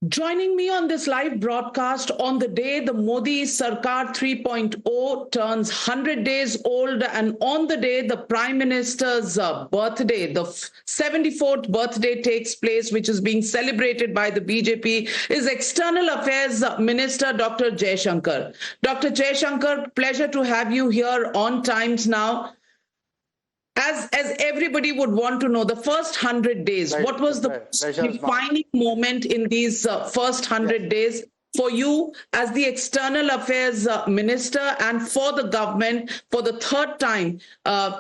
Joining me on this live broadcast on the day the Modi Sarkar 3.0 turns 100 days old, and on the day the Prime Minister's birthday, the 74th birthday takes place, which is being celebrated by the BJP, is External Affairs Minister Dr. Jaishankar. Dr. Jaishankar, pleasure to have you here on Times Now. As everybody would want to know, the first 100 days, what was the defining moment in these first 100 days for you as the External Affairs Minister and for the government for the third time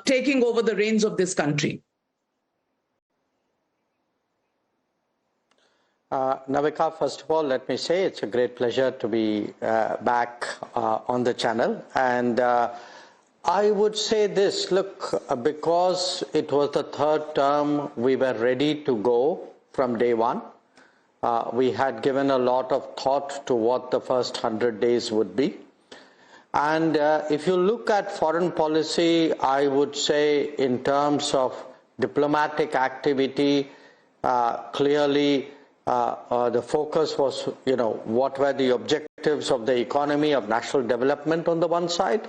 taking over the reins of this country? Navika, first of all, let me say it's a great pleasure to be back on the channel. And I would say this, look, because it was the third term, we were ready to go from day one. We had given a lot of thought to what the first 100 days would be. And if you look at foreign policy, I would say in terms of diplomatic activity, clearly the focus was, what were the objectives of the economy, of national development on the one side,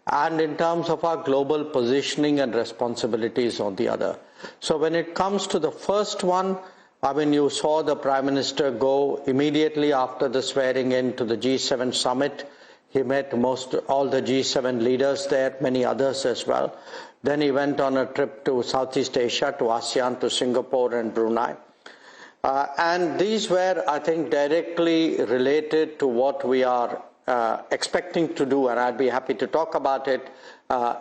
and in terms of our global positioning and responsibilities on the other. So when it comes to the first one, I mean, you saw the Prime Minister go immediately after the swearing in to the G7 summit. He met all the G7 leaders there, many others as well. Then he went on a trip to Southeast Asia, to ASEAN, to Singapore and Brunei. And these were, I think, directly related to what we are expecting to do, and I'd be happy to talk about it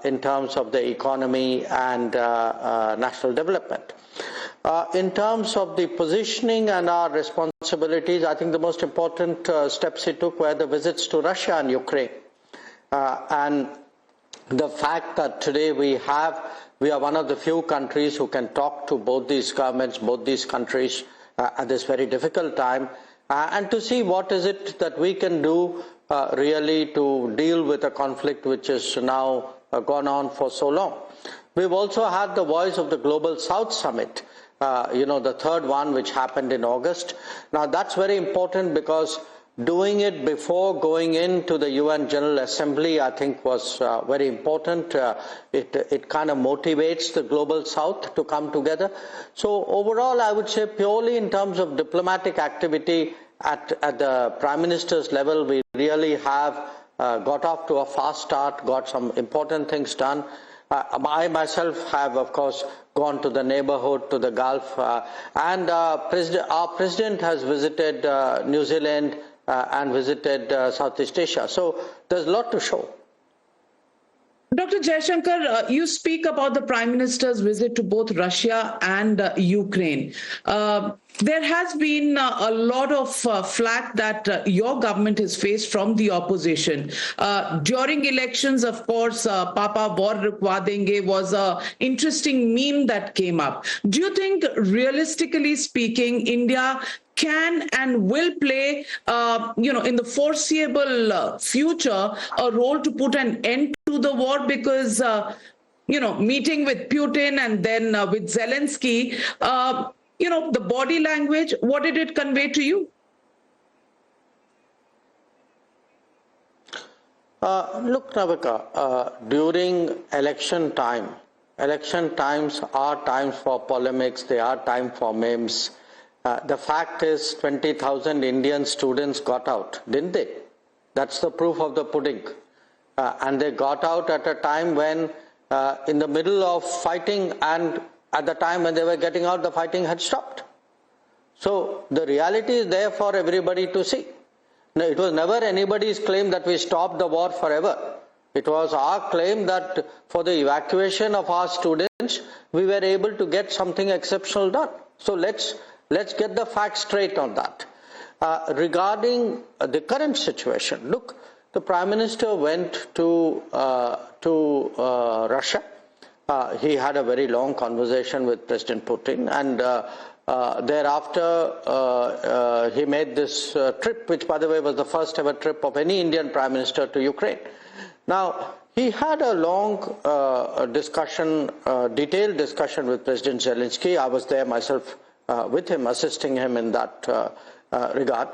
in terms of the economy and national development. In terms of the positioning and our responsibilities, I think the most important steps he took were the visits to Russia and Ukraine. And the fact that today we are one of the few countries who can talk to both these governments, both these countries at this very difficult time, and to see what is it that we can do really to deal with a conflict which has now gone on for so long. We've also had the Voice of the Global South Summit, the third one, which happened in August. Now that's very important because doing it before going into the UN General Assembly, I think, was very important. It kind of motivates the Global South to come together. So overall, I would say purely in terms of diplomatic activity, at the Prime Minister's level, we really have got off to a fast start, got some important things done. I myself have, of course, gone to the neighborhood, to the Gulf, and our president has visited New Zealand and visited Southeast Asia. So there's a lot to show. Dr. Jaishankar, you speak about the Prime Minister's visit to both Russia and Ukraine. There has been a lot of flack that your government has faced from the opposition. During elections, of course, Papa War Rukwa Denge was an interesting meme that came up. Do you think, realistically speaking, India can and will play, in the foreseeable future, a role to put an end to the war? Because, meeting with Putin and then with Zelensky, the body language, what did it convey to you? Look, Navika, during election times are times for polemics, they are time for memes. The fact is 20,000 Indian students got out, didn't they? That's the proof of the pudding. And they got out at a time when, in the middle of fighting, and at the time when they were getting out, the fighting had stopped. So the reality is there for everybody to see. Now, it was never anybody's claim that we stopped the war forever. It was our claim that for the evacuation of our students, we were able to get something exceptional done. So let's get the facts straight on that. Regarding the current situation, look, the Prime Minister went to Russia. He had a very long conversation with President Putin, and thereafter he made this trip, which, by the way, was the first ever trip of any Indian Prime Minister to Ukraine. Now, he had a long detailed discussion with President Zelensky. I was there myself with him, assisting him in that regard.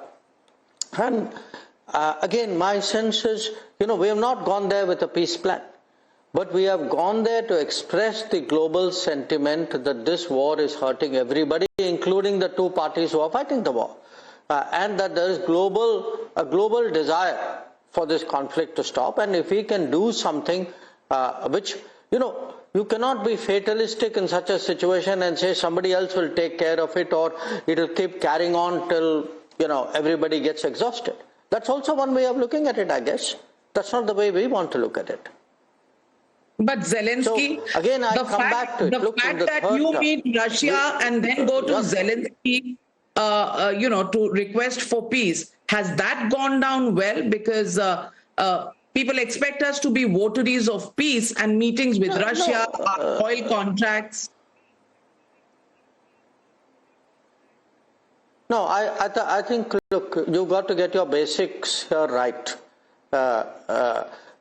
And again, my sense is, we have not gone there with a peace plan, but we have gone there to express the global sentiment that this war is hurting everybody, including the two parties who are fighting the war, and that there is a global desire for this conflict to stop. And if we can do something which, you cannot be fatalistic in such a situation and say somebody else will take care of it, or it will keep carrying on till, everybody gets exhausted. That's also one way of looking at it, I guess. That's not the way we want to look at it. But Zelensky, so, again, I come back to it. The fact that you meet Russia and then go to Zelensky, to request for peace, has that gone down well? Because people expect us to be votaries of peace, and meetings with Russia, oil contracts. No, I think, look, you got to get your basics here right.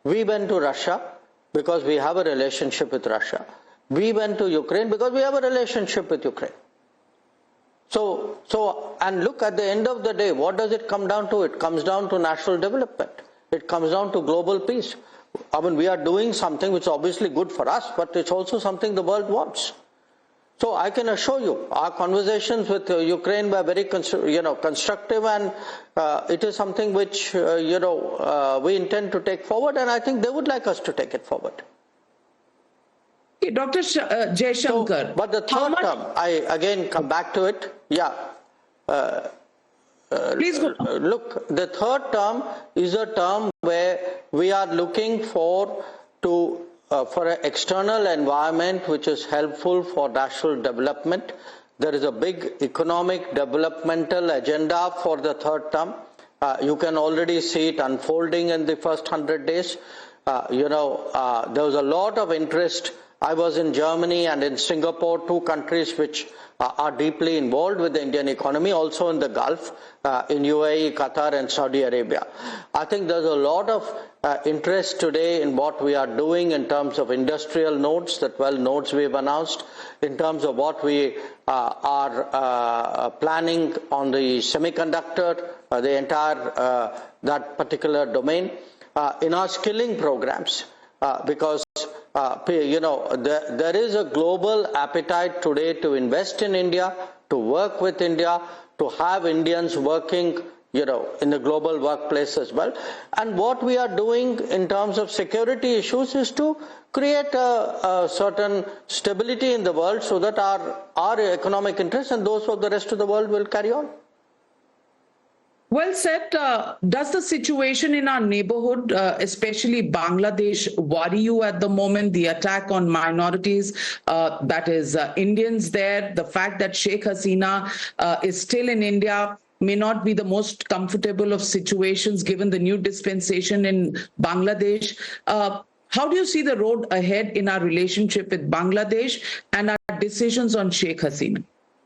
We went to Russia because we have a relationship with Russia. We went to Ukraine because we have a relationship with Ukraine. And look, at the end of the day, what does it come down to? It comes down to national development. It comes down to global peace. I mean, we are doing something which is obviously good for us, but it's also something the world wants. So I can assure you, our conversations with Ukraine were very constructive, and it is something which we intend to take forward, and I think they would like us to take it forward. Dr. Jaishankar. But the third term, I again come back to it. Yeah. Please go. Look, the third term is a term where we are looking for an external environment which is helpful for national development. There is a big economic developmental agenda for the third term. You can already see it unfolding in the first 100 days. There was a lot of interest. I was in Germany and in Singapore, two countries which are deeply involved with the Indian economy, also in the Gulf, in UAE, Qatar and Saudi Arabia. I think there's a lot of interest today in what we are doing in terms of industrial nodes, the 12 nodes we've announced, in terms of what we are planning on the semiconductor, the entire, that particular domain, in our skilling programs, because there is a global appetite today to invest in India, to work with India, to have Indians working, in the global workplace as well. And what we are doing in terms of security issues is to create a certain stability in the world so that our economic interests and those of the rest of the world will carry on. Well said. Does the situation in our neighborhood, especially Bangladesh, worry you at the moment? The attack on minorities, that is Indians there, the fact that Sheikh Hasina is still in India may not be the most comfortable of situations given the new dispensation in Bangladesh. How do you see the road ahead in our relationship with Bangladesh and our decisions on Sheikh Hasina?